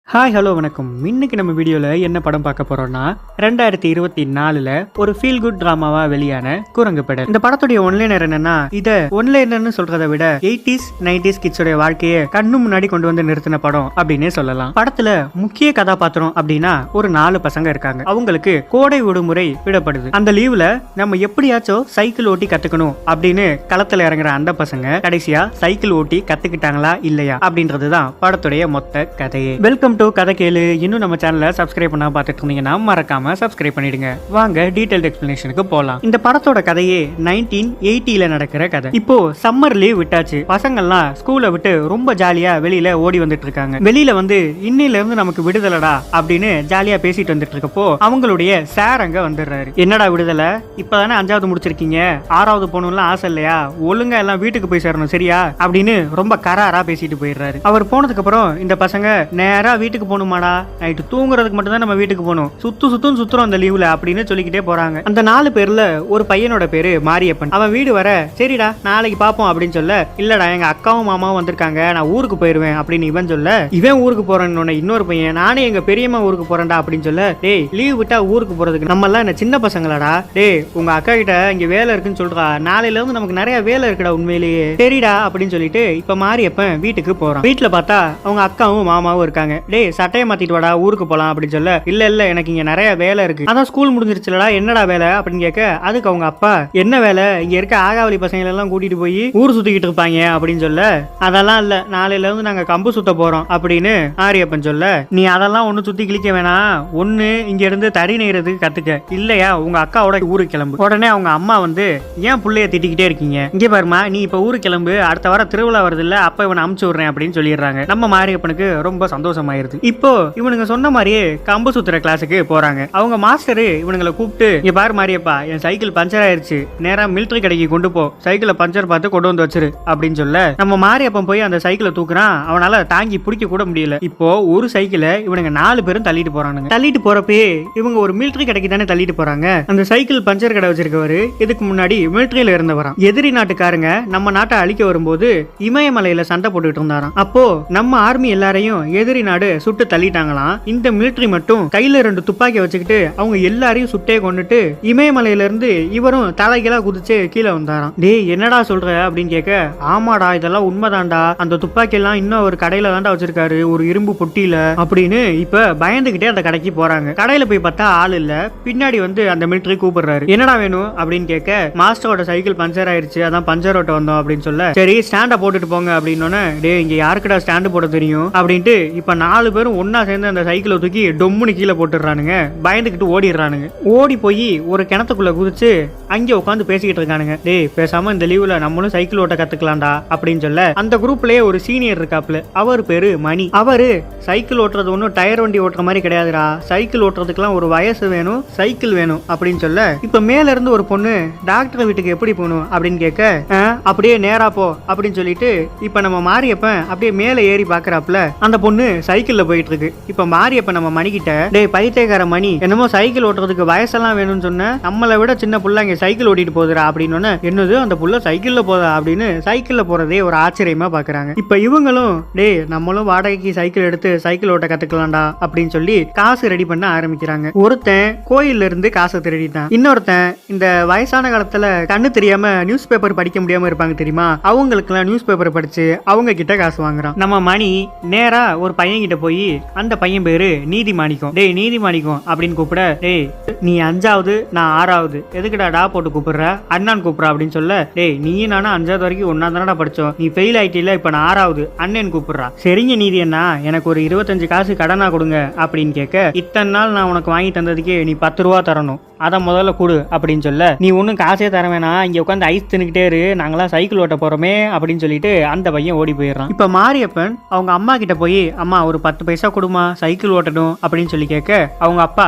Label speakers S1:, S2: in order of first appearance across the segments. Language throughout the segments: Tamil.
S1: ஹாய் ஹலோ வணக்கம். இன்னைக்கு நம்ம வீடியோவில் என்ன படம் பார்க்க போறோம்னா 2024ல் ஒரு ஃபீல் குட் ட்ராமாவா வெளியான குரங்கு படம். இந்த படத்துடைய ஒன்லைனர் என்னன்னா, இத ஒன்லைனர்னு சொல்றதை விட 80s 90s கிட்ஸோடைய வாழ்க்கையை கண்ணு முன்னாடி கொண்டு வந்து நிறுத்தின படம் அப்படின்னே சொல்லலாம். படத்துல முக்கிய கதாபாத்திரம் அப்படின்னா ஒரு 4 பசங்க இருக்காங்க. அவங்களுக்கு கோடை விடுமுறை விடப்படுது. அந்த லீவ்ல நம்ம எப்படியாச்சும் சைக்கிள் ஓட்டி கத்துக்கணும் அப்படின்னு களத்துல இறங்குற அந்த பசங்க கடைசியா சைக்கிள் ஓட்டி கத்துக்கிட்டாங்களா இல்லையா அப்படின்றதுதான் படத்துடைய மொத்த கதையே. வெல்கம் டு கதை கேளு. இன்னும் நம்ம சேனலை சப்ஸ்கிரைப் பண்ணா பார்த்துட்டு இருந்தீங்கன்னா மறக்காம சப்ஸ்கிரைப் பண்ணிடுங்க. வாங்க டீடைல்ட் எக்ஸ்பிளனேஷனுக்கு போலாம். இந்த படத்தோட கதையே 1980ல நடக்கிற கதை. இப்போ சம்மர் லீவ் விட்டாச்சு. பசங்கள்லாம் ஸ்கூலை விட்டு ரொம்ப ஜாலியா வெளியில ஓடி வந்துட்டு இருக்காங்க. வெளியில வந்து இன்னையில இருந்து நமக்கு விடுதலடா அப்படின்னு ஜாலியா பேசிட்டு வந்துட்டு இருக்கப்போ அவங்களுடைய சார் அங்க வந்துடுறாரு. என்னடா விடுதலை, இப்பதானே 5வது முடிச்சிருக்கீங்க, 6வது போகணும்லாம் ஆசை இல்லையா, ஒழுங்கா எல்லாம் வீட்டுக்கு போய் சேரணும் சரியா அப்படின்னு ரொம்ப கராரா பேசிட்டு போயிடுறாரு. அவர் போனதுக்கு அப்புறம் இந்த பசங்க நேரா வீட்டுக்கு போகணுமாடா, நைட்டு தூங்குறதுக்கு மட்டும் தான் நம்ம வீட்டுக்கு போகணும், சுத்துறோம் அந்த லீவ்ல அப்படின்னு சொல்லிக்கிட்டே போறாங்க. அந்த 4 பேர்ல ஒரு பையனோட பேரு மாரியப்பன். அவன் வீடு வர சரிடா நாளைக்கு பாப்போம் அப்படின்னு சொல்ல, இல்லடா எங்க அக்காவும் மாமாவும் வந்திருக்காங்க, நான் ஊருக்கு போயிருவேன் அப்படின்னு இவன் சொல்ல, இவன் ஊருக்கு போறேன்னு இன்னொரு பையன், நானே எங்க பெரியம்மா ஊருக்கு போறேன்டா அப்படின்னு சொல்ல, டேய் லீவ் விட்டா ஊருக்கு போறதுக்கு நம்ம எல்லாம் என்ன சின்ன பசங்களாடா, டேய் உங்க அக்கா கிட்ட இங்க வேலை இருக்குன்னு சொல்றா, நாளையில இருந்து நமக்கு நிறைய வேலை இருக்குடா உண்மையிலேயே சரிடா அப்படின்னு சொல்லிட்டு இப்ப மாரியப்பன் வீட்டுக்கு போறான். வீட்டுல பார்த்தா அவங்க அக்காவும் மாமாவும் இருக்காங்க. டேய் சட்டையை மாத்திட்டு வாடா ஊருக்கு போலாம் அப்படின்னு சொல்ல, இல்ல எனக்கு இங்க நிறைய வேலை இருக்கு, அதான் ஸ்கூல் முடிஞ்சிருச்சுலடா என்னடா வேலை அப்படின்னு கேட்க, அதுக்கு அவங்க அப்பா என்ன வேலை, இங்க இருக்க ஆகாவளி பசங்களை எல்லாம் கூட்டிட்டு போய் ஊர் சுத்திக்கிட்டு இருப்பாங்க அப்படின்னு சொல்ல, அதெல்லாம் இல்ல நாளையில இருந்து நாங்க கம்பு சுத்த போறோம் அப்படின்னு ஆரியப்பன் சொல்ல, நீ அதெல்லாம் ஒண்ணு சுத்தி கிழிக்க வேணாம், ஒண்ணு இங்க இருந்து தறி நெய்யறதுக்கு கத்துக்க, இல்லையா உங்க அக்காவோட ஊருக்கு கிளம்பு. உடனே அவங்க அம்மா வந்து, ஏன் புள்ளைய திட்டிக்கிட்டே இருக்கீங்க, இங்க பாருமா நீ இப்ப ஊருக்கு கிளம்பு, அடுத்த வாரம் திருவிழா வருது இல்ல அப்ப இவனை அமுச்சு விடுறேன் அப்படின்னு சொல்லிடுறாங்க. நம்ம மாரியப்பனுக்கு ரொம்ப சந்தோஷமாயிருது. இப்போ இவனுங்க சொன்ன மாதிரியே கம்பு சுத்துற கிளாஸுக்கு போறாங்க. அவங்க மாஸ்டரு இவனுங்களை கூப்பிட்டு, இங்க பாரு மாரியப்பா என் சைக்கிள் பஞ்சர் ஆயிருச்சு, நேரா மிலிட்டரி கடைக்கு கொண்டு போ, சைக்கிளை பஞ்சர் பார்த்து கொண்டு வந்து வச்சிரு அப்படின்னு சொல்ல, நம்ம மாரியப்பன் போய் அந்த சைக்கிளை தூக்குறான். அவனால தாங்கி பிடிக்க கூட முடியல. இப்போ ஒரு சைக்கிளை இவனுங்க 4 பேரும் தள்ளிட்டு போறானுங்க. தள்ளிட்டு போறப்பே இவங்க ஒரு மிலிட்டரி கடைக்கு தானே தள்ளிட்டு போறாங்க. அந்த சைக்கிள் பஞ்சர் கடை வச்சிருக்கவரு இதுக்கு முன்னாடி மிலிட்டரியில இருந்தவராம். எதிரி நாட்டுக்காரங்க நம்ம நாட்டை அழிக்க வரும்போது இமயமலையில சண்டை போட்டுட்டு இருந்தாராம். அப்போ நம்ம ஆர்மி எல்லாரையும் எதிரி நாடு சுட்டு தள்ளிட்டாங்களாம். இந்த மிலிட்டரி மட்டும் கையில 2 துப்பாக்கி வச்சுக்கிட்டு அவங்க எல்லாரையும் சுட்டே கொண்டுட்டு இமயமலையில இருந்து இவரும் தலைகீழா குதிச்சு கீழே வந்தாராம். டேய் என்னடா சொல்ற அப்படின்னு கேட்க, ஆமாடா இதெல்லாம் உண்மைதான்டா, அந்த துப்பாக்கி எல்லாம் இன்னும் ஒரு கடையில தான்டா வச்சிருக்காரு ஒரு இரும்பு பொட்டியில அப்படின்னு இப்ப பயந்துகிட்டே அந்த கடைக்கு போறாங்க. கடையில போய் பார்த்தா ஆள் இல்ல. பின்னாடி வந்து அந்த மிலிட்டரி கூப்பிடுறாரு. என்னடா வேணும் அப்படின்னு கேட்க, மாஸ்டரோட சைக்கிள் பஞ்சர் ஆயிருச்சு, அதான் பஞ்சர் ஓட்ட வந்தோம் அப்படின்னு சொல்ல, சரி ஸ்டாண்ட போட்டுட்டு போங்க அப்படின்னு, டேய் இங்க யாருக்குடா ஸ்டாண்டு போட தெரியும் அப்படின்ட்டு இப்ப 4 பேரும் ஒன்னா சேர்ந்து அந்த சைக்கிளை தூக்கி டொம்முன்னு கீழே போட்டுடுறானுங்க. பயந்துக்கிட்டு ஓடிடுறானுங்க. ஓடி போய் ஒரு கிணத்துக்குள்ள குதிச்சு அங்கே உட்காந்து பேசிக்கிட்டு இருக்கானுங்க. டேய் பேசாம இந்த லீவ்ல நம்மளும் சைக்கிள் ஓட்ட கத்துக்கலாம்டா அப்படின்னு சொல்ல, அந்த குரூப்லயே ஒரு சீனியர் இருக்காப்ல, அவர் பேரு மணி. அவரு சைக்கிள் ஓட்டுறது ஒன்றும் டயர் வண்டி ஓட்டுற மாதிரி கிடையாதுடா, சைக்கிள் ஓட்டுறதுக்குலாம் ஒரு வயசு வேணும், சைக்கிள் வேணும் அப்படின்னு சொல்ல, இப்ப மேல இருந்து ஒரு பொண்ணு டாக்டர் வீட்டுக்கு எப்படி போகணும் அப்படின்னு கேட்க, அப்படியே நேரா போ அப்படின்னு சொல்லிட்டு இப்ப நம்ம மாரியப்பன் அப்படியே மேல ஏறி பாக்குறாப்ல, அந்த பொண்ணு சைக்கிள்ல போயிட்டு இருக்கு. இப்ப மாரியப்ப நம்ம மணிக்கிட்ட, டேய் பைத்தியக்கார மணி, என்னமோ சைக்கிள் ஓட்டுறதுக்கு வயசெல்லாம் வேணும்னு சொன்ன, நம்மளை விட சின்ன புள்ள இங்க சைக்கிள் ஓட்டிட்டு போகுதுரா அப்படின்னு, என்னது அந்த புள்ள சைக்கிள்ல போதா அப்படின்னு சைக்கிள்ல போறதே ஒரு ஆச்சரியமா பாக்குறாங்க. இப்ப இவங்களும், டேய் நம்மளும் வாடகைக்கு சைக்கிள் எடுத்து சைக்கிள் ஓட்ட கத்துக்கலாம்டா அப்படின்னு சொல்லி காசு ரெடி பண்ண ஆரம்பிக்கிறாங்க. ஒருத்தன் கோயில்ல இருந்து காசை திருடிட்டான், இன்னொருத்தன் இந்த வயசான காலத்துல கண்ணு தெரியாம நியூஸ் பேப்பர் படிக்க முடியாம இருப்பாங்க தெரியுமா, அவங்களுக்கு எல்லாம் நியூஸ் பேப்பர் படிச்சு அவங்க கிட்ட காசு வாங்குறான். நம்ம மணி நேரா ஒரு பையன் கிட்ட போய், அந்த பையன் பேரு நீதி மாணிக்கம், டேய் நீதி மாணிக்கம் அப்படின்னு கூப்பிட, டேய் நீ 5வது நான் 6வது எதுக்குடா டா போட்டு கூப்பிடுற, அண்ணான் கூப்பிடுற அப்படின்னு சொல்ல, டேய் நீயும் நானும் 5வது வரைக்கும் ஒன்னா தானடா படிச்சோம், நீ ஃபெயில் ஆயிட்டில, இப்ப நான் 6வது அண்ணன் கூப்பிடுறா, சரிங்க நீதி அண்ணா எனக்கு ஒரு 25 காசு கடனா கொடுங்க அப்படின்னு கேட்க, இத்தனை நாள் நான் உனக்கு வாங்கி தந்ததுக்கே நீ 10 ரூபா தரணும், அதை முதல்ல கொடு அப்படின்னு சொல்ல, நீ ஒன்னும் காசே தர வேணாம், இங்க உட்காந்து ஐஸ் தின்னுக்கிட்டே இரு, நாங்களாம் சைக்கிள் ஓட்ட போறோமே அப்படின்னு சொல்லிட்டு அந்த பையன் ஓடி போயிடுறான். இப்ப மாரியப்பன் அவங்க அம்மா கிட்ட போய், அம்மா ஒரு 10 பைசா கொடுமா சைக்கிள் ஓட்டணும் அப்படின்னு சொல்லி கேட்க, அவங்க அப்பா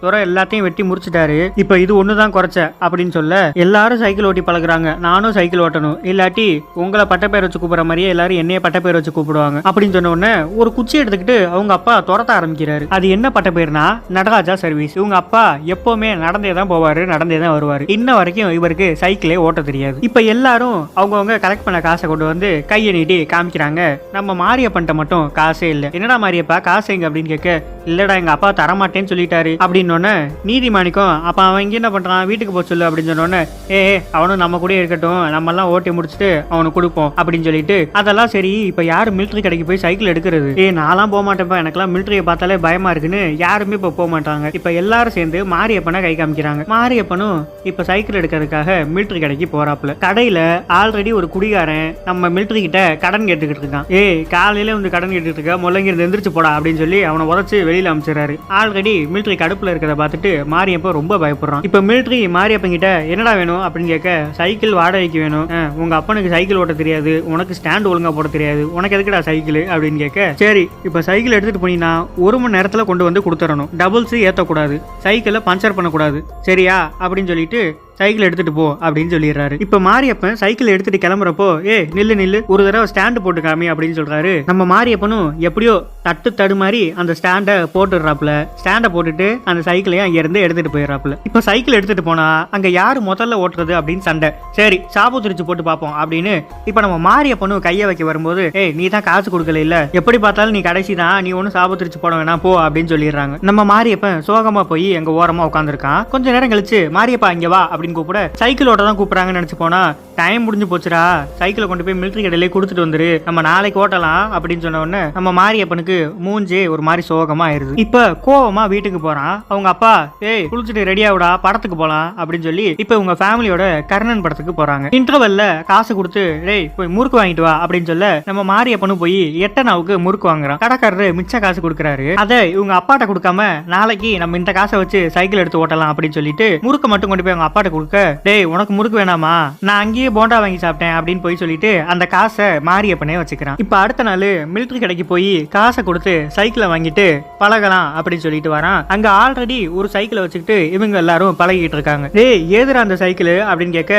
S1: துறை எல்லாத்தையும் வெட்டி முடிச்சுட்டாரு, இப்ப இது ஒண்ணுதான் குறைச்ச அப்படின்னு சொல்ல, எல்லாரும் சைக்கிள் ஓட்டி பழகுறாங்க, நானும் சைக்கிள் ஓட்டணும், இல்லாட்டி உங்களை பட்ட பேர் வச்சு கூப்பிடுற மாதிரியே எல்லாரும் என்னைய பட்ட பேர் வச்சு கூப்பிடுவாங்க அப்படின்னு சொன்ன உடனே ஒரு குச்சி எடுத்துக்கிட்டு அவங்க அப்பா துரத்த ஆரம்பிக்கிறாரு. அது என்ன பட்ட பேர்னா நடராஜா சர்வீஸ். இவங்க அப்பா எப்பவுமே நடந்தே தான் போவாரு, நடந்தே தான் வருவாரு. இன்ன வரைக்கும் இவருக்கு சைக்கிளே ஓட்ட தெரியாது. இப்ப எல்லாரும் அவங்கவுங்க கலெக்ட் பண்ண காசை கொண்டு வந்து கையை நீட்டி காமிக்கிறாங்க. நம்ம மாரியப்பன்ட்ட மட்டும் காசே இல்லை. என்னடா என்னடா மாரியப்பா காசு எங்க அப்படின்னு கேட்க, இல்லடா எங்க அப்பா தரமாட்டேன்னு சொல்லிட்டாரு அப்படின்னு நீதிமாணிக்கும் அப்ப அவன் இங்க என்ன பண்றான், வீட்டுக்கு போக சொல்லு அப்படின்னு சொன்னோன்னே, அவனும் நம்ம கூட இருக்கட்டும், நம்ம எல்லாம் ஓட்டி முடிச்சுட்டு அவனுக்கு கொடுப்போம் அப்படின்னு சொல்லிட்டு, அதெல்லாம் சரி இப்ப யாரு மிலிட்டரி கடைக்கு போய் சைக்கிள் எடுக்கிறது, நான்லாம் போக மாட்டேன்ப்பா, எனக்கெல்லாம் மிலிட்டரியை பார்த்தாலே பயமா இருக்குன்னு யாருமே இப்ப போக மாட்டாங்க. இப்ப எல்லாரும் சேர்ந்து மாரியப்பனை கை காமிக்கிறாங்க. மாரியப்பனும் இப்ப சைக்கிள் எடுக்கிறதுக்காக மிலிட்டரி கடைக்கு போறாப்புல. கடையில ஆல்ரெடி ஒரு குடிகாரன் நம்ம மிலிட்டரி கிட்ட கடன் கேட்டுக்கிட்டு இருக்கான். காலையில வந்து கடன் கேட்டுட்டு இருக்க, முள்ளங்கி எந்திரிச்சு போடா அப்படின்னு சொல்லி அவனை உதச்சு வெளியில அமைச்சிடறாரு. ஆல்ரெடி மிலிட்டரி கடுப்புல இருக்கிறத பார்த்துட்டு மாரியப்பன் ரொம்ப பயப்படுறான். இப்ப மிலிட்டரி மாரியப்பன் கிட்ட என்னடா வேணும் அப்படின்னு கேட்க, சைக்கிள் வாடகைக்கு வேணும், உங்க அப்பனுக்கு சைக்கிள் ஓட்ட தெரியாது, உனக்கு ஸ்டாண்ட் ஒழுங்கா போட தெரியாது, உனக்கு எதுக்குடா சைக்கிள் அப்படின்னு கேட்க, சரி இப்ப சைக்கிள் எடுத்துட்டு போனீங்கன்னா 1 மணி நேரத்துல கொண்டு வந்து கொடுத்துடணும், டபுள்ஸ் ஏத்தக்கூடாது, சைக்கிளை பஞ்சர் பண்ணக்கூடாது, சரியா அப்படின்னு சொல்லிட்டு சைக்கிள் எடுத்துட்டு போ அப்படின்னு சொல்லிடுறாரு. இப்ப மாரியப்பன் சைக்கிள் எடுத்துட்டு கிளம்புறப்போ, நில்லு நில்லு, ஒரு தடவை ஸ்டாண்டு போட்டு காமி அப்படின்னு சொல்றாரு. நம்ம மாரியப்பனும் எப்படியோ தடு மாதிரி அந்த ஸ்டாண்டை போட்டுடுறாப்புல. ஸ்டாண்டை போட்டுட்டு அந்த சைக்கிளையும் அங்க இருந்து எடுத்துட்டு போயிடுறாப்புல. இப்ப சைக்கிள் எடுத்துட்டு போனா அங்க யாரு முதல்ல ஓட்டுறது அப்படின்னு சண்டை. சரி சாப்பு திரிச்சு போட்டு பார்ப்போம் அப்படின்னு இப்ப நம்ம மாரியப்பனும் கையை வைக்க வரும்போது, நீ தான் காசு கொடுக்கல, இல்ல எப்படி பார்த்தாலும் நீ கடைசி தான், நீ ஒன்னும் சாப்பு திரிச்சு போட வேணாம் போ அப்படின்னு சொல்லிடுறாங்க. நம்ம மாரியப்பன் சோகமா போய் எங்க ஓரமா உட்காந்துருக்கான். கொஞ்ச நேரம் கழிச்சு மாரியப்பா இங்க வா அப்படின்னு கூப்பிட, சைக்கிள் ஓட்ட தான் கூப்பிடுறாங்கன்னு நினைச்சு போனா, டைம் முடிஞ்சு போச்சுடா, சைக்கிளை கொண்டு போய் மிலிட்டரி கடையிலே கொடுத்துட்டு வந்துரு, நம்ம நாளைக்கு ஓட்டலாம் அப்படின்னு சொன்ன உடனே நம்ம மாரியப்பனுக்கு மூஞ்சி ஒரு மாதிரி சோகமா ஆயிருது. இப்ப கோவமா வீட்டுக்கு போறான். அவங்க அப்பா, குளிச்சுட்டு ரெடியாவுடா படத்துக்கு போலாம் அப்படின்னு சொல்லி இப்ப உங்க ஃபேமிலியோட கர்ணன் படத்துக்கு போறாங்க. இன்டர்வெல்ல காசு கொடுத்து போய் முறுக்கு வாங்கிட்டு வா அப்படின்னு சொல்ல நம்ம மாரியப்பனும் போய் எட்டனாவுக்கு முறுக்கு வாங்குறான். கடைக்காரரு மிச்ச காசு கொடுக்குறாரு. அதை இவங்க அப்பாட்ட கொடுக்காம, நாளைக்கு நம்ம இந்த காசை வச்சு சைக்கிள் எடுத்து ஓட்டலாம் அப்படின்னு சொல்லிட்டு முறுக்க மட்டும் கொண்டு போய் அவங்க அப்பாட்ட கொடுக்க, உனக்கு முறுக்கு வேணாமா, நான் அங்கேயே போண்டா வாங்கி சாப்பிட்டேன் அப்படின்னு போய் சொல்லிட்டு அந்த காசை மாரியப்பனே வச்சுக்கிறான். இப்ப அடுத்த நாள் மிலிட்டரி கடைக்கு போய் காசை கொடுத்து சைக்கிளை வாங்கிட்டு பழகலாம் அப்படின்னு சொல்லிட்டு வரான். அங்க ஆல்ரெடி ஒரு சைக்கிளை வச்சுக்கிட்டு இவங்க எல்லாரும் பழகிட்டு இருக்காங்க. ஏதுரா அந்த சைக்கிள் அப்படின்னு கேட்க,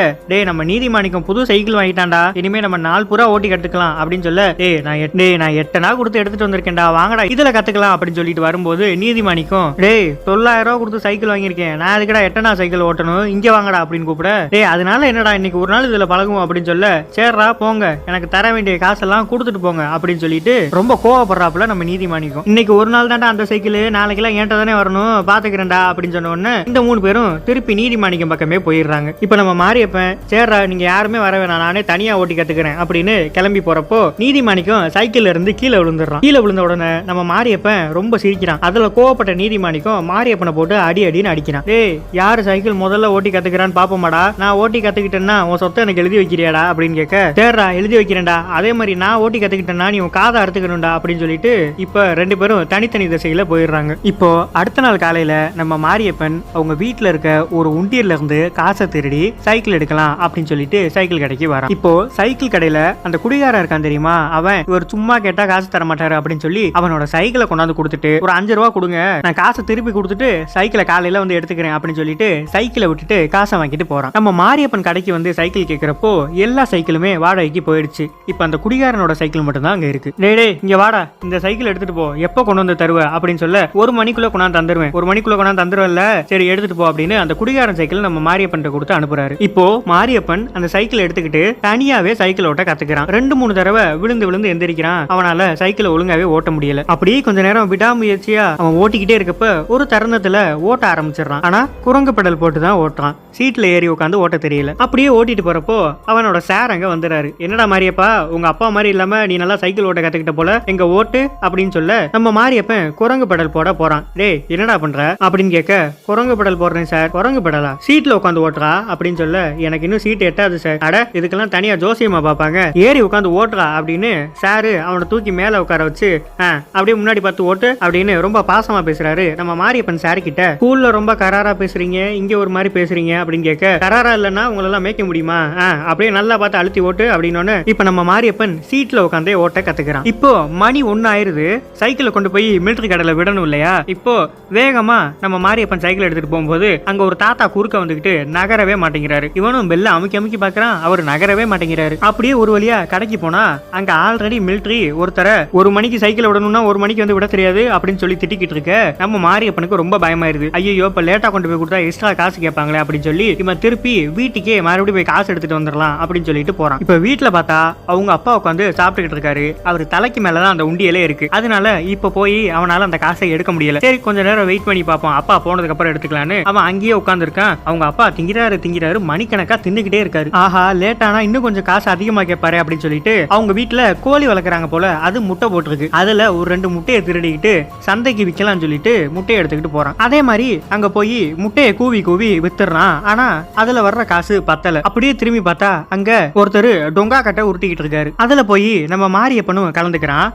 S1: நம்ம நீதிமாணிக்கம் புது சைக்கிள் வாங்கிட்டான்டா, இனிமே நம்ம நாள் பூரா ஓட்டி கத்துக்கலாம் அப்படின்னு சொல்ல, நான் 8 நாள் கொடுத்து எடுத்துட்டு வந்திருக்கேன்டா, வாங்கடா இதுல கத்துக்கலாம் அப்படின்னு சொல்லிட்டு வரும்போது நீதிமாணிக்கம், 9,000 ரூபா கொடுத்து சைக்கிள் வாங்கியிருக்கேன், நான் அதுக்கடா 8 நாள் சைக்கிள் ஓட்டணும், இங்க வாங்கடா அப்படின்னு கூப்பிட, அதனால என்னடா இன்னைக்கு ஒரு நாள் இதுல பழகுவோம் அப்படின்னு சொல்ல, சேர்றா போங்க, எனக்கு தர வேண்டிய காசெல்லாம் கொடுத்துட்டு போங்க அப்படின்னு சொல்லிட்டு ரொம்ப கோவப்படுறாப்புல நம்ம நீதிமாணிக்கும். இன்னைக்கு ஒரு நாள் தான்டா அந்த சைக்கிள், நாளைக்கெல்லாம் ஏன்ட்ட தானே வரணும், பாத்துக்கிறேன்டா அப்படின்னு சொன்ன உடனே இந்த 3 பேரும் திருப்பி நீதிமாணிக்கம் பக்கமே போயிடுறாங்க. இப்ப நம்ம மாரியப்பன், சேர்றா நீங்க யாருமே வர வேணாம், நானே தனியா ஓட்டி கத்துக்கிறேன் அப்படின்னு கிளம்பி போறப்போ நீதிமாணிக்கம் சைக்கிள்ல இருந்து கீழே விழுந்துடுறான். கீழே விழுந்த உடனே நம்ம மாரியப்பன் ரொம்ப சிரிக்கிறான். அதுல கோவப்பட்ட நீதிமாணிக்கம் மாரியப்பனை போட்டு அடின்னு அடிக்கிறான். யாரு சைக்கிள் முதல்ல ஓட்டி கத்துக்கிறான்னு பாப்போமாடா, நான் ஓட்டி கத்துக்கிட்டேன்னா உன் சொத்தை எனக்கு எழுதி வைக்கிறியாடா அப்படின்னு கேட்க, தேர்றா எழுதி வைக்கிறேன்டா, அதே மாதிரி நான் ஓட்டி கத்துக்கிட்டேன்னா நீ உன் காதை அறுத்துக்கணும்டா அப்படின்னு சொல்லிட்டு இப்ப 2 பேரும் தனித்தனி திசையில போயிடுறாங்க. இப்போ அடுத்த நாள் காலையில நம்ம மாரியப்பன் அவங்க வீட்டுல இருக்க ஒரு உண்டியல்ல இருந்து காசை திருடி சைக்கிள் எடுக்கலாம் அப்படின்னு சொல்லிட்டு சைக்கிள் கடைக்கு வரான். இப்போ சைக்கிள் கடையில அந்த குடிகாரன் இருக்கான் தெரியுமா, அவன் இவர் சும்மா கேட்டா காசு தர மாட்டாரு அப்படின்னு சொல்லி அவனோட சைக்கிளை கொண்டாந்து கொடுத்துட்டு, ஒரு 5 ரூபா கொடுங்க, நான் காசை திருப்பி கொடுத்துட்டு சைக்கிளை காலையில வந்து எடுத்துக்கிறேன் அப்படின்னு சொல்லிட்டு சைக்கிளை விட்டுட்டு காசை வாங்கிட்டு போறான். நம்ம மாரியப்பன் கடைக்கு வந்து சைக்கிள் கேட்கிறப்போ எல்லா சைக்கிளுமே வாடகைக்கு போயிடுச்சு. இப்ப அந்த குடிகாரனோட சைக்கிள் மட்டும் தான் அங்க இருக்கு. இங்க வாடா, இந்த சைக்கிள் எடுத்துட்டு போ, எப்ப கொண்டு வந்து தருவ அப்படின்னு சொல்ல, 1 மணிக்குள்ள கொண்டாந்து தந்துருவேன், 1 மணிக்குள்ள கொண்டாந்து தந்துருவல்ல, சரி எடுத்துட்டு போ அப்படின்னு அந்த குடிகாரன் சைக்கிள் நம்ம மாரியப்பன் கொடுத்து அனுப்புறாரு. இப்போ மாரியப்பன் அந்த சைக்கிள் எடுத்துக்கிட்டு தனியாவே சைக்கிள் ஓட்ட கத்துக்கிறான். 2-3 தடவை விழுந்து எந்திரிக்கிறான். அவனால சைக்கிளை ஒழுங்காவே ஓட்ட முடியல. அப்படியே கொஞ்ச நேரம் விடாமுயற்சியா அவன் ஓட்டிக்கிட்டே இருக்கப்ப ஒரு தருணத்துல ஓட்ட ஆரம்பிச்சிடறான். ஆனா குரங்கு பெடல் போட்டு தான் ஓட்டுறான். சீட்ல ஏறி உட்காந்து ஓட்ட தெரியல. அப்படியே ஓட்டிட்டு போறப்போ அவனோட சார் அங்க வந்துறாரு. என்னடா மாரியப்பா, உங்க அப்பா மாதிரி இல்லாம நீ நல்லா சைக்கிள் ஓட்ட கத்துக்கிட்ட போல, எங்க ஓட்டு அப்படின்னு சொல்ல நம்ம மாரியப்பன் குரங்கு பெடல் போட போறான். என்னடா பண்ற அப்படின்னு கேட்க, குரங்கு பெடல் போடுறேன் சார். குரங்கு பெடலா, சீட்ல உட்காந்து ஓட்டுறா அப்படின்னு சொல்ல, எனக்கு இன்னும் சீட் எட்டாது சார். அட இதுக்கெல்லாம் தனியா ஜோசியமா பாப்பாங்க, ஏறி உட்காந்து ஓட்டுறா அப்படின்னு சாரு அவனை தூக்கி மேல உட்கார வச்சு அப்படியே முன்னாடி பார்த்து ஓட்டு அப்படின்னு ரொம்ப பாசமா பேசுறாரு. நம்ம மாரியப்பன் சார் கிட்ட, ஸ்கூல்ல ரொம்ப கராரா பேசுறீங்க, இங்க ஒரு மாதிரி பேசுறீங்க அப்படின்னு கேட்க, கராரா இல்லன்னா உங்களெல்லாம் மேய்க்க முடியுமா, அப்படியே நல்லா பார்த்து அழுத்தி ஓட்டு அப்படின்னு இப்ப நம்ம மாரியப்பன் சீட்ல உட்காந்தே ஓட்ட கத்துக்கிறான். இப்போ மணி 1 ஆயிருது. சைக்கிளை கொண்டு போய் மிலிட்டரி கடையில விடணும் இல்லையா. இப்போ வேகமா நம்ம மாரியப்பன் சைக்கிள் எடுத்துட்டு போகும்போது அங்க ஒரு தாத்தா குறுக்க வந்துகிட்டு நகரவே மாட்டேங்கிறாரு. இவனும் பெல்ல அமுக்கி பாக்குறான், அவர் நகரவே மாட்டேங்கிறாரு. அப்படியே ஒரு வழியா கடைக்கு போனா அங்க ஆல்ரெடி மிலிட்டரி ஒருத்தரை 1 மணிக்கு சைக்கிள் விடணும்னா 1 மணிக்கு வந்து விட தெரியாது அப்படின்னு சொல்லி திட்டிக்கிட்டு இருக்க நம்ம மாரியப்பனுக்கு ரொம்ப பயமாயிருது. ஐயோ இப்ப லேட்டா கொண்டு போய் கொடுத்தா எக்ஸ்ட்ரா காசு கேட்பாங்களே அப்படின்னு சொல்லி சொல்லி இவன் திருப்பி வீட்டுக்கே மறுபடியும் போய் காசு எடுத்துட்டு வந்துடலாம் அப்படின்னு சொல்லிட்டு போறான். இப்ப வீட்டுல பார்த்தா அவங்க அப்பா உட்காந்து சாப்பிட்டுக்கிட்டு இருக்காரு. அவர் தலைக்கு மேலதான் அந்த உண்டியலே இருக்கு. அதனால இப்ப போய் அவனால அந்த காசை எடுக்க முடியல. சரி கொஞ்ச நேரம் வெயிட் பண்ணி பார்ப்போம், அப்பா போனதுக்கு அப்புறம் எடுத்துக்கலான்னு அவன் அங்கேயே உட்கார்ந்து இருக்கான். அவங்க அப்பா திங்கிறாரு மணிக்கணக்கா தின்னுகிட்டே இருக்காரு. ஆஹா லேட் ஆனா இன்னும் கொஞ்சம் காசு அதிகமா கேட்பாரு அப்படின்னு சொல்லிட்டு அவங்க வீட்டுல கோழி வளர்க்குறாங்க போல, அது முட்டை போட்டிருக்கு. அதுல ஒரு 2 முட்டையை திருடிக்கிட்டு சந்தைக்கு விற்கலாம்னு சொல்லிட்டு முட்டையை எடுத்துக்கிட்டு போறான். அதே மாதிரி அங்க போய் முட்டையை கூவி வித்துறான். ஆனா அதுல வர்ற காசு பத்தல. அப்படியே திரும்பி பார்த்தா அங்க ஒருத்தர் டொங்கா கட்டை உருட்டிக்கிட்டு இருக்காரு. அதுல போய் நம்ம மாரியப்பனும் கலந்துக்கிறான்.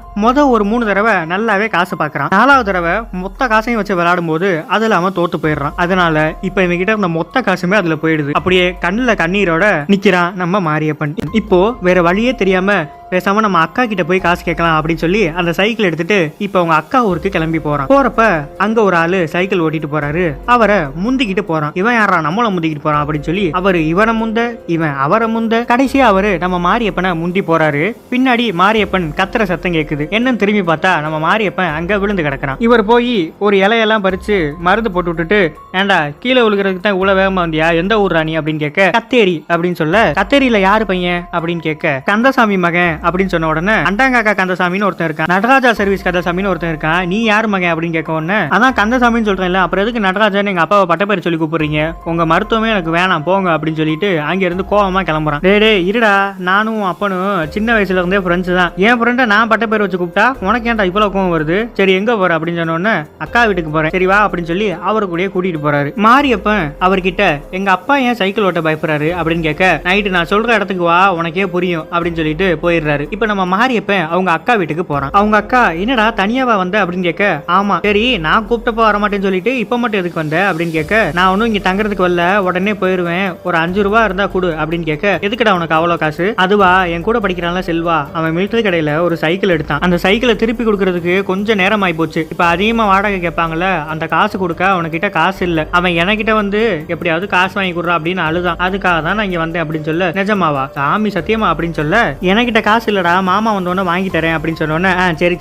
S1: ஒரு 3 தடவை நல்லாவே காசு பாக்குறான். 4வது தடவை மொத்த காசையும் வச்சு விளையாடும் போது அதுல அவன் தோத்து போயிடுறான். அதனால இப்ப இவங்க கிட்ட இருந்த மொத்த காசுமே அதுல போயிடுது. அப்படியே கண்ணுல கண்ணீரோட நிக்கிறான் நம்ம மாரியப்பன். இப்போ வேற வழியே தெரியாம பேசாம நம்ம அக்கா கிட்ட போய் காசு கேட்கலாம் அப்படின்னு சொல்லி அந்த சைக்கிள் எடுத்துட்டு இப்ப அவங்க அக்கா ஊருக்கு கிளம்பி போறான். போறப்ப அங்க ஒரு ஆளு சைக்கிள் ஓட்டிட்டு போறாரு. அவரை முந்திக்கிட்டு போறான். இவன் யாரா நம்மள முந்திக்கிட்டு போறான் அப்படின்னு சொல்லி அவரு இவனை முந்த, இவன் அவரை முந்த, கடைசியா அவரு நம்ம மாரியப்பனை முந்தி போறாரு. பின்னாடி மாரியப்பன் கத்துற சத்தம் கேக்குது. என்னன்னு திரும்பி பார்த்தா நம்ம மாரியப்பன் அங்க விழுந்து கிடக்குறான். இவர் போய் ஒரு இலையெல்லாம் பறிச்சு மருந்து போட்டு விட்டுட்டு, ஏண்டா கீழே விழுகிறதுக்கு தான் இவ்வளவு வேகமா வந்தியா, எந்த ஊர் ராணி அப்படின்னு கேட்க, கத்தேரி அப்படின்னு சொல்ல, கத்தேரியில யாரு பையன் அப்படின்னு கேட்க, கந்தசாமி மகன் அப்படின்னு சொன்ன உடனே அண்டாங்காக்கா கந்தசாமின்னு ஒருத்தன் இருக்கான், நடராஜா சர்வீஸ் கந்தசாமின்னு ஒருத்தன் இருக்கான், நீ யாரு மகன் அப்படின்னு கேட்க உடனே அதான் கந்தசாமின்னு சொல்றேன்ல, அப்புறம் எதுக்கு நடராஜன் எங்க அப்பாவை பட்டப்பேர் சொல்லி கூப்பிடுறீங்க, உங்க மருத்துவமே எனக்கு வேணாம் போங்க அப்படின்னு சொல்லிட்டு அங்க இருந்து கோவமா கிளம்புறான். டே இருடா, நானும் அப்பனும் சின்ன வயசுல இருந்தே ஃப்ரெண்ட்ஸ் தான், என் ஃப்ரெண்டை நான் பட்டப்பேர் வச்சு கூப்பிட்டா உனக்கு ஏன்டா இவ்வளவு கோவம் வருது, சரி எங்க போற அப்படின்னு சொன்ன உடனே அக்கா வீட்டுக்கு போறேன், சரி வா அப்படின்னு சொல்லி அவரு கூட கூட்டிட்டு போறாரு. மாரியப்பன் அவர்கிட்ட எங்க அப்பா ஏன் சைக்கிள் ஓட்ட பயப்படுறாரு அப்படின்னு கேட்க, நைட்டு நான் சொல்ற இடத்துக்கு வா உனக்கே புரியும் அப்படின்னு சொல்லிட்டு போயிடுறாரு. இப்ப நம்ம மாரியப்பன் அவங்க அக்கா வீட்டுக்கு போறான். அவங்க அக்கா என்னடா தனியாவா வந்த அப்படின்னு கேட்க, ஆமா சரி நான் கூப்பிட்டப்ப வரமாட்டேன்னு சொல்லிட்டு இப்ப மட்டும் எதுக்கு வந்த அப்படின்னு கேட்க, நான் ஒன்னும் இங்க தங்குறதுக்கு வரல, உடனே போயிருவேன், ஒரு 5 ரூபா இருந்தா கொடு அப்படின்னு கேட்க, எதுக்குடா உனக்கு அவ்வளவு காசு, அதுவா என் கூட படிக்கிறான்ல செல்வா, அவன் மிலிட்டரி கடையில ஒரு சைக்கிள் எடுத்தான், அந்த சைக்கிளை திருப்பி கொடுக்கறதுக்கு கொஞ்சம் நேரம் ஆகி போச்சு, இப்ப அதிகமா வாடகை கேட்பாங்கல்ல, அந்த காசு கொடுக்க அவனுக்கிட்ட காசு இல்ல, அவன் எனக்கிட்ட வந்து எப்படியாவது காசு வாங்கி கொடுறா அப்படின்னு அழுதான், அதுக்காக தான் நான் இங்க வந்தேன் அப்படின்னு சொல்ல, நிஜமாவா சாமி சத்தியமா அப்படின்னு சொல்ல, எனக்கிட்ட காசு இல்லடா மாமா வந்தோன்னு வாங்கி தரேன் அப்படின்னு சொன்னோன்னே,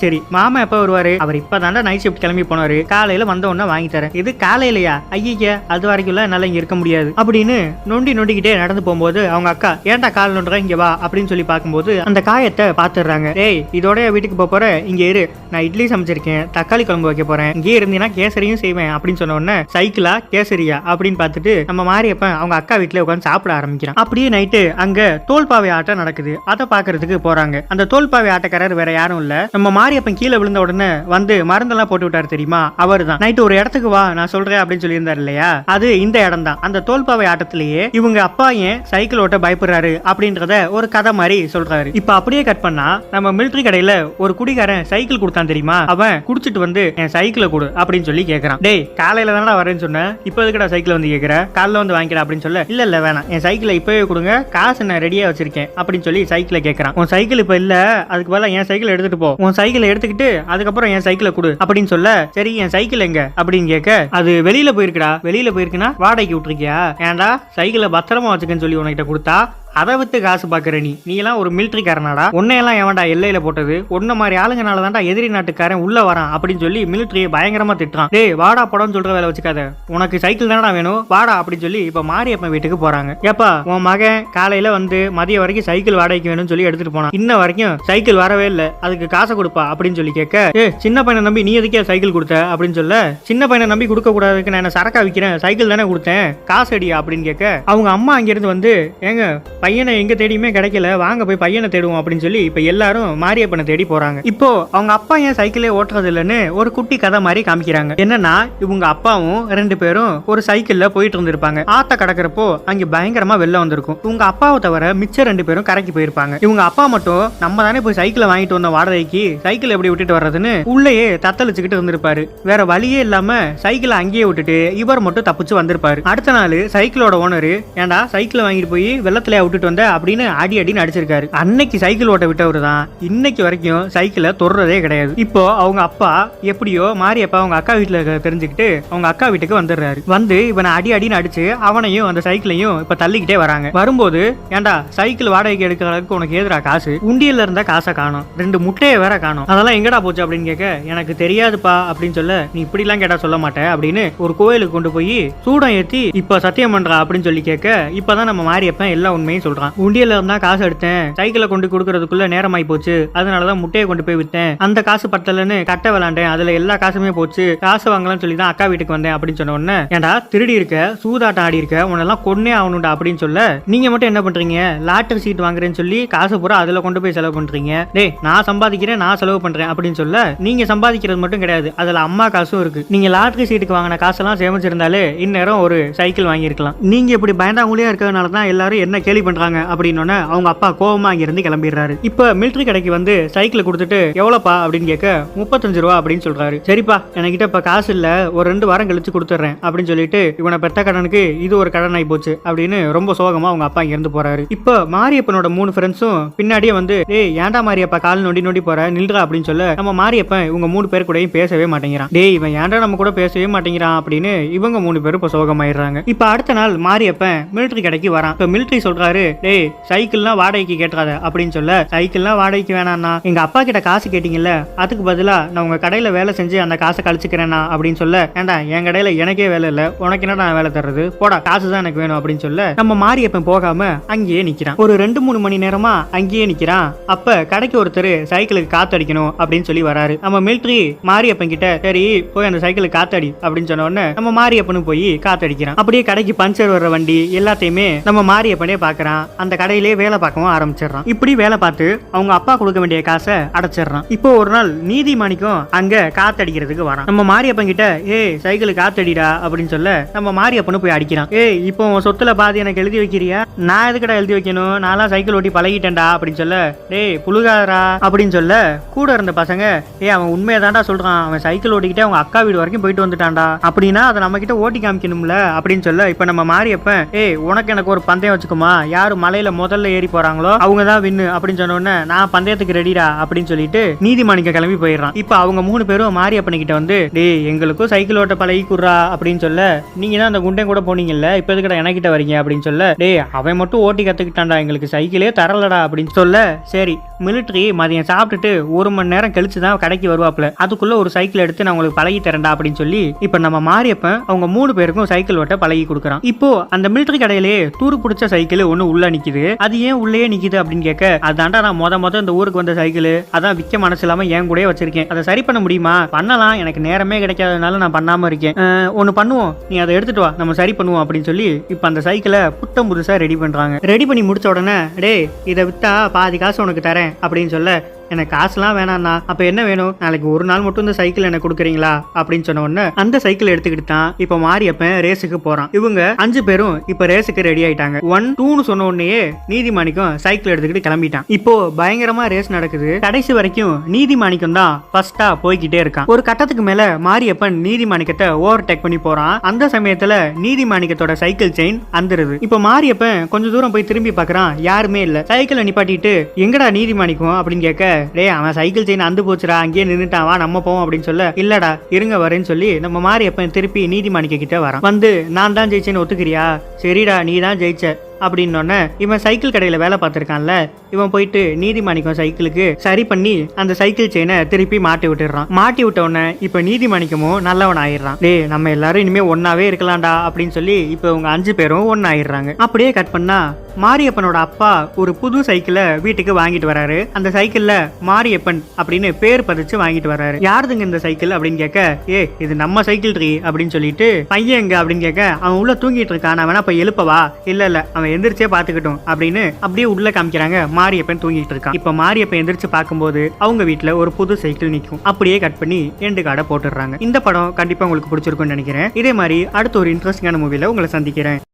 S1: சரி மாமா எப்ப வருவாரு, அவர் இப்பதான்டா நைட் ஷிஃப்ட் கிளம்பி போனாரு, காலையில வந்த உடனே வாங்கி தரேன், இது காலையிலயா, ஐயா அது வரைக்கும் என்னால இங்க இருக்க முடியாது அப்படின்னு நொண்டிக்கிட்டே நடந்து போகும்போது அவங்க அக்கா ஏன்டா கால் நொண்டுற இங்க வா அப்படின்னு சொல்லி பார்க்கும்போது அந்த காயத்தை பாத்துறாங்க. ஏய் இதோட வீட்டுக்கு போற, இங்க இரு, நான் இட்லி சமைச்சிருக்கேன், தக்காளி குழம்பு வைக்க போறேன், இங்கே இருந்தீங்கன்னா கேசரியும் செய்வேன் அப்படின்னு சொன்ன உடனே சைக்கிளா கேசரியா அப்படின்னு பார்த்துட்டு நம்ம மாரியப்பன் அவங்க அக்கா வீட்டுல உட்காந்து சாப்பிட ஆரம்பிக்கிறான். அப்படியே நைட்டு அங்க தோல்பாவை ஆட்டம் நடக்குது, அதை பாக்குறதுக்கு போறாங்க. அந்த தோல்பாவை ஆட்டக்காரர் வேற யாரும் இல்ல, நம்ம மாரியப்பன் கீழே விழுந்த உடனே வந்து மருந்தெல்லாம் போட்டு விட்டாரு தெரியுமா, அவர் தான். நைட்டு ஒரு இடத்துக்கு வா நான் சொல்றேன் அப்படின்னு சொல்லி இருந்தாரு இல்லையா, அது இந்த இடம் தான். அந்த தோல்பாவை ஆட்டத்திலேயே இவங்க அப்பா ஏன் சைக்கிள் ஓட்ட பயப்படுறாரு அப்படின்றத ஒரு கதை மாதிரி சொல்றாரு. இப்ப அப்படியே கட் பண்ணா நம்ம மிலிட்டரி கடையில ஒரு குடிகாரன் சைக்கிள் கொடுத்தான் தெரியுமா, அவன் குடிச்சிட்டு வந்து என் சைக்கிளை கொடு அப்படின்னு சொல்லி கேட்கறான். டேய் காலையில தானடா வரேன்னு சொன்னேன், இப்ப எதுக்குடா சைக்கிள் வந்து கேட்கிற, காலைல வந்து வாங்கிக்கிற அப்படின்னு சொல்ல, இல்ல வேணாம் என் சைக்கிளை இப்பவே கொடுங்க, காசு நான் ரெடியா வச்சிருக்கேன் அப்படின்னு சொல்லி சைக்கிளை கேட்கறான். உன் சைக்கிள் இப்ப இல்ல, அதுக்கு பதிலா என் சைக்கிள் எடுத்துட்டு போ, உன் சைக்கிளை எடுத்துக்கிட்டு அதுக்கப்புறம் என் சைக்கிளை கொடு அப்படின்னு சொல்ல, சரி என் சைக்கிள் எங்க அப்படின்னு கேட்க, அது வெளியில போயிருக்குடா, வெளியில போயிருக்குன்னா வாடகைக்கு விட்டுருக்கியா, ஏன்டா சைக்கிளை பத்திரமா வச்சுக்கன்னு சொல்லி உனக்கிட்ட கொடுத்தா அதை விட்டு காசு பாக்குற, நீ எல்லாம் ஒரு மிலிட்டரிக்காரனாடா, உன்னையெல்லாம் எவன்டா எல்லையில போட்டது, உன்ன மாதிரி ஆளுங்கனால தான்டா எதிரி நாட்டுக்காரன் உள்ள வரான் அப்படின்னு சொல்லி மிலிட்டரியை பயங்கரமா திட்டுறான். டேய் வாடா படம்னு சொல்ற வேலை வச்சுக்காத, உனக்கு சைக்கிள் தானடா வேணும் வாடா அப்படின்னு சொல்லி இப்ப மாரியப்பன் வீட்டுக்கு போறாங்க. ஏப்பா உன் மகன் காலையில வந்து மதியம் வரைக்கும் சைக்கிள் வாடகைக்கு வேணும்னு சொல்லி எடுத்துட்டு போனான், இன்ன வரைக்கும் சைக்கிள் வரவே இல்லை, அதுக்கு காசை கொடுப்பா அப்படின்னு சொல்லி கேட்க, சின்ன பையனை நம்பி நீ எதுக்கே சைக்கிள் கொடுத்த அப்படின்னு சொல்ல, சின்ன பையனை நம்பி கொடுக்க கூடாதுக்கு நான் என்ன சரக்கா விற்கிறேன், சைக்கிள் தானே கொடுத்தேன், காசு அடியா அப்படின்னு கேட்க, அவங்க அம்மா அங்கிருந்து வந்து ஏங்க பையனை எங்க தேடியுமே கிடைக்கல, வாங்க போய் பையனை தேடுவோம் அப்படின்னு சொல்லி இப்ப எல்லாரும் மாரியப்பனை தேடி போறாங்க. இப்போ அவங்க அப்பா ஏன் சைக்கிளே ஓட்டுறது இல்லைன்னு ஒரு குட்டி கதை மாதிரி காமிக்கிறாங்க. என்னன்னா இவங்க அப்பாவும் 2 பேரும் ஒரு சைக்கிள்ல போயிட்டு இருந்திருப்பாங்க. ஆத்த கடக்கிறப்போ அங்க பயங்கரமா வெள்ளம் வந்திருக்கும். இவங்க அப்பாவை தவிர மிச்ச 2 பேரும் கரைக்கு போயிருப்பாங்க. இவங்க அப்பா மட்டும் நம்ம தானே போய் சைக்கிளை வாங்கிட்டு வந்த வாடகைக்கு, சைக்கிள் எப்படி விட்டுட்டு வர்றதுன்னு உள்ளேயே தத்தளிச்சுக்கிட்டு இருந்திருப்பாரு. வேற வழியே இல்லாம சைக்கிளை அங்கேயே விட்டுட்டு இவர் மட்டும் தப்பிச்சு வந்திருப்பாரு. அடுத்த நாள் சைக்கிளோட ஓனரு, ஏண்டா சைக்கிளை வாங்கிட்டு போய் வெள்ளத்திலே விட்டு விட்டுட்டு வந்த அப்படின்னு அடி அடின்னு அடிச்சிருக்காரு. அன்னைக்கு சைக்கிள் ஓட்ட விட்டவரு தான் இன்னைக்கு வரைக்கும் சைக்கிளை தொடுறதே கிடையாது. இப்போ அவங்க அப்பா எப்படியோ மாரியப்பா அவங்க அக்கா வீட்டுல தெரிஞ்சுக்கிட்டு அவங்க அக்கா வீட்டுக்கு வந்துடுறாரு. வந்து இவனை அடி அடின்னு அடிச்சு அவனையும் அந்த சைக்கிளையும் இப்ப தள்ளிக்கிட்டே வராங்க. வரும்போது ஏண்டா சைக்கிள் வாடகைக்கு எடுக்கிற அளவுக்கு உனக்கு ஏதுடா காசு, உண்டியல்ல இருந்த காசை காணும், 2 முட்டையை வேற காணும், அதெல்லாம் எங்கடா போச்சு அப்படின்னு கேட்க எனக்கு தெரியாதுப்பா அப்படின்னு சொல்ல நீ இப்படி எல்லாம் கேட்டா சொல்ல மாட்டேன் அப்படின்னு ஒரு கோயிலுக்கு கொண்டு போய் சூடம் ஏத்தி இப்ப சத்தியம் பண்றா அப்படின்னு சொல்லி கேட்க இப்பதான் நம்ம மாரியப்பன் எல்லா உண்மையும் சொல்றான். உண்டியல்ல இருந்தா காசு எடுத்தேன், சைக்கிளை கொண்டு கொடுக்கறதுக்குள்ள நேரமாயி போச்சு, அதனாலதான் முட்டையை கொண்டு போய் வித்தேன், அந்த காசு பத்தலன்னு கட்ட விளாண்டேன், அதுல எல்லா காசுமே போச்சு, காசு வாங்கலாம்னு சொல்லி தான் அக்கா வீட்டுக்கு வந்தேன் அப்படின்னு சொன்ன உடனே ஏன்டா திருடி இருக்க, சூதாட்டம் ஆடி இருக்க, உன்னெல்லாம் கொன்னே ஆகணும்டா அப்படின்னு சொல்ல நீங்க மட்டும் என்ன பண்றீங்க, லாட்டரி சீட் வாங்குறேன்னு சொல்லி காசு பூரா அதுல கொண்டு போய் செலவு பண்றீங்க, டேய் நான் சம்பாதிக்கிறேன் நான் செலவு பண்றேன் அப்படின்னு சொல்ல நீங்க சம்பாதிக்கிறது மட்டும் கிடையாது, அதுல அம்மா காசும் இருக்கு, நீங்க லாட்டரி சீட்டுக்கு வாங்கின காசெல்லாம் சேமிச்சிருந்தாலே இந்நேரம் ஒரு சைக்கிள் வாங்கியிருக்கலாம், நீங்க இப்படி பயந்தாங்குழியா இருக்கிறதுனால தான் எல்லாரும் என்ன கேலி பண்றாங்க அப்படின்னு அவங்க அப்பா கோவமா அங்க இருந்து கிளம்பிடுறாரு. இப்ப மிலிட்டரி கடைக்கு வந்து சைக்கிளை கொடுத்துட்டு எவ்வளவுப்பா அப்படின்னு கேட்க 35 ரூபா அப்படின்னு சொல்றாரு. சரிப்பா என்கிட்ட இப்ப காசு இல்ல, ஒரு 2 வாரம் கழிச்சு கொடுத்துறேன் அப்படின்னு சொல்லிட்டு இவனை பெத்த கடனுக்கு இது ஒரு கடன் ஆகி போச்சு அப்படின்னு ரொம்ப சோகமா அவங்க அப்பா இங்க இருந்து போறாரு. இப்ப மாரியப்பனோட 3 ஃப்ரெண்ட்ஸும் பின்னாடியே வந்து டேய் ஏன்டா மாரியப்பா கால் நொண்டி நொண்டி போற நில்றா அப்படின்னு சொல்ல நம்ம மாரியப்பன் இவங்க 3 பேர் கூடயும் பேசவே மாட்டேங்கிறான். டேய் இவன் ஏன்டா நம்ம கூட பேசவே மாட்டேங்கிறான் அப்படின்னு இவங்க 3 பேரும் இப்ப சோகமாயிடுறாங்க. இப்ப அடுத்த நாள் மாரியப்பன் மிலிட்டரி கடைக்கு வரான். இப்ப மிலிட்டரி சொல்றாரு டேய் சைக்கிள்லாம் வாடகைக்கு கேட்காத அப்படின்னு சொல்ல சைக்கிள்லாம் வாடகைக்கு வேணாம்னா எங்க அப்பா கிட்ட காசு கேட்டீங்கல்ல அதுக்கு பதிலா நான் உங்க கடையில வேலை செஞ்சு அந்த காசை கழிச்சுக்கிறேன்னா அப்படின்னு சொல்ல ஏண்டா என் கடையில எனக்கே வேலை இல்ல உனக்கு என்னடா வேலை தர்றது, போடா காசு தான் எனக்கு வேணும் அப்படின்னு சொல்ல நம்ம மாரியப்பன் போகாம அங்கேயே நிக்கிறான். ஒரு 2-3 மணி நேரமா அங்கேயே நிக்கிறான். அப்ப கடைக்கு ஒருத்தர் சைக்கிளுக்கு காத்தடிக்கணும் அப்படின்னு சொல்லி வராரு. நம்ம மிலிட்டரி மாரியப்பன் கிட்ட சரி போய் அந்த சைக்கிளுக்கு காத்தடி அப்படின்னு சொன்ன உடனே நம்ம மாரியப்பனும் போய் காத்தடிக்கிறான். அப்படியே கடைக்கு பஞ்சர் வர்ற வண்டி எல்லாத்தையுமே நம்ம மாரியப்பனே பாக்குறான். அந்த கடையிலேயே வேலை பார்க்கவும் ஆரம்பிச்சிடறான். இப்படி வேலை பார்த்து அவங்க அப்பா கொடுக்க வேண்டிய காசை அடைச்சிடறான். இப்போ ஒரு நாள் நீதிமணிக்கும் அங்க காத்தடிக்கிறதுக்கு வரான். நம்ம மாரியப்பன் கிட்ட சைக்கிளுக்கு காத்தடிடா அப்படின்னு சொல்ல நம்ம மாரியப்பனும் போய் அடிக்கிறான். இப்போ உன் சொத்துல பாதி எனக்கு எழுதி வைக்கிறியா, நான் எதுக்கடா எழுதி வைக்கணும், நான்லாம் சைக்கிள் ஓட்டி பழகிட்டேன்டா அப்படின்னு சொல்ல டேய் புழுகாரா அப்படின்னு சொல்ல கூட இருந்த பசங்க அவன் உண்மையை தாண்டா சொல்றான், அவன் சைக்கிள் ஓட்டிக்கிட்டே அவங்க அக்கா வீடு வரைக்கும் போயிட்டு வந்துட்டான்டா, அப்படின்னா அதை நம்ம கிட்ட ஓட்டி காமிக்கணும்ல அப்படின்னு சொல்ல இப்ப நம்ம மாரியப்பன் உனக்கு எனக்கு ஒரு பந்தயம் வச்சுக்குமா, யாரு மலையில முதல்ல ஏறி போறாங்களோ அவங்க தான் வின்னு அப்படின்னு சொன்ன உடனே நான் பந்தயத்துக்கு ரெடிடா அப்படின்னு சொல்லிட்டு நீதிமணிக்க கிளம்பி போயிடுறான். இப்ப அவங்க 3 பேரும் மாரியப்பன் கிட்ட வந்து டேய் எங்களுக்கும் சைக்கிள் ஓட்ட பழகி குடுறா அப்படின்னு சொல்ல நீங்க தான் அந்த குண்டன் கூட போனீங்கல்ல இப்ப எதுக்கடா எனக்கிட்ட வரீங்க அப்படின்னு சொல்ல டேய் அவன் மட்டும் ஓட்டி கத்துக்கிட்டான்டா எங்களுக்கு சைக்கிளே தரலடா அப்படின்னு சொல்ல சரி மிலிட்டரி மதியம் சாப்பிட்டுட்டு 1 மணி நேரம் கழிச்சு தான் கடைக்கு வருவாப்ல, அதுக்குள்ள ஒரு சைக்கிள் எடுத்து நான் உங்களுக்கு பழகி தரேன்டா அப்படின்னு சொல்லி இப்ப நம்ம மாரியப்பன் அவங்க 3 பேருக்கும் சைக்கிள் ஓட்ட பழகி கொடுக்குறான். இப்போ அந்த மிலிட்டரி கடையிலே தூரு பிடிச்ச சைக்கிள் ஒண்ணு உள்ள நிக்குது, அது ஏன் உள்ளே நிக்குது அப்படின்னு கேட்க அதான்டா நான் மொத இந்த ஊருக்கு வந்த சைக்கிள், அதான் விற்க மனசு இல்லாம என் கூட வச்சிருக்கேன், அதை சரி பண்ண முடியுமா, பண்ணலாம் எனக்கு நேரமே கிடைக்காதனால நான் பண்ணாம இருக்கேன், ஒன்னு பண்ணுவோம் நீ அதை எடுத்துட்டு வா நம்ம சரி பண்ணுவோம் அப்படின்னு சொல்லி இப்ப அந்த சைக்கிளை புத்தம் புதுசா ரெடி பண்றாங்க. ரெடி பண்ணி முடிச்ச உடனே டேய் இதை வித்தா பாதி காசு உனக்கு தரேன் அப்படின்னு சொல்ல எனக்கு காசுலாம் வேணாம்னா அப்ப என்ன வேணும், நாளைக்கு ஒரு நாள் மட்டும் இந்த சைக்கிள் எனக்கு கொடுக்குறீங்களா அப்படின்னு சொன்ன உடனே அந்த சைக்கிள் எடுத்துக்கிட்டு தான் இப்ப மாரியப்பன் ரேஸுக்கு போறான். இவங்க 5 பேரும் இப்ப ரேஸுக்கு ரெடி ஆயிட்டாங்க. 1 2 சொன்ன உடனே நீதிமாணிக்கம் சைக்கிள் எடுத்துக்கிட்டு கிளம்பிட்டான். இப்போ பயங்கரமா ரேஸ் நடக்குது. கடைசி வரைக்கும் நீதிமாணிக்கம் தான் ஃபர்ஸ்டா போய்கிட்டே இருக்கான். ஒரு கட்டத்துக்கு மேல மாரியப்பன் நீதிமாணிக்கத்தை ஓவர்டேக் பண்ணி போறான். அந்த சமயத்துல நீதிமாணிக்கத்தோட சைக்கிள் செயின் அந்துருது. இப்ப மாரியப்பன் கொஞ்ச தூரம் போய் திரும்பி பாக்குறான், யாருமே இல்ல. சைக்கிளை நிப்பாட்டிட்டு எங்கடா நீதிமாணிக்கம் அப்படின்னு கேட்க டேய் அவன் சைக்கிள் செயின் அந்து போச்சுடா அங்கேயே நின்னுட்டான் வா நம்ம போவோம் அப்படின்னு சொல்ல இல்லடா இருங்க வரேன்னு சொல்லி நம்ம மாரியப்பன் திருப்பி நீதிமாணிக்க கிட்ட வரான். வந்து நான் தான் ஜெயிச்சேன்னு ஒத்துக்கிறியா, சரிடா நீ தான் ஜெயிச்ச அப்படின்னு இவன் சைக்கிள் கடையில வேலை பார்த்திருக்கான்ல இவன் போயிட்டு நீதிமாணிக்கம் சைக்கிளுக்கு சரி பண்ணி அந்த சைக்கிள் செயினை திருப்பி மாட்டி விட்டுறான். மாட்டி விட்ட உடனே இப்ப நீதிமாணிக்கமும் நல்லவன் ஆயிடுறான். டேய் நம்ம எல்லாரும் இனிமே ஒன்னாவே இருக்கலாம்டா அப்படின்னு சொல்லி இப்ப இவங்க 5 பேரும் ஒன்னு ஆயிடுறாங்க. அப்படியே கட் பண்ணா மாரியப்பனோட அப்பா ஒரு புது சைக்கிளை வீட்டுக்கு வாங்கிட்டு வராரு. அந்த சைக்கிள்ல மாரியப்பன் அப்படின்னு பேர் பதிச்சு வாங்கிட்டு வராரு. யாருதுங்க இந்த சைக்கிள் அப்படின்னு கேட்க இது நம்ம சைக்கிள் ட்ரீ அப்படின்னு சொல்லிட்டு பையன் எங்க அப்படின்னு கேட்க அவன் உள்ள தூங்கிட்டு இருக்கான், நான் வேணா இப்ப எழுப்பவா, இல்ல அவன் எந்திரிச்சே பாத்துக்கிட்டோம் அப்படின்னு அப்படியே உள்ள காமிக்கிறாங்க. மாரியப்பன் தூங்கிட்டு இருக்கான். இப்ப மாரியப்பன் எந்திரிச்சு பார்க்கும்போது அவங்க வீட்டுல ஒரு புது சைக்கிள் நிக்கும். அப்படியே கட் பண்ணி எண்டு கார்டை போட்டுடுறாங்க. இந்த படம் கண்டிப்பா உங்களுக்கு பிடிச்சிருக்கும்னு நினைக்கிறேன். இதே மாதிரி அடுத்த ஒரு இன்ட்ரெஸ்டிங்கான மூவில உங்களை சந்திக்கிறேன்.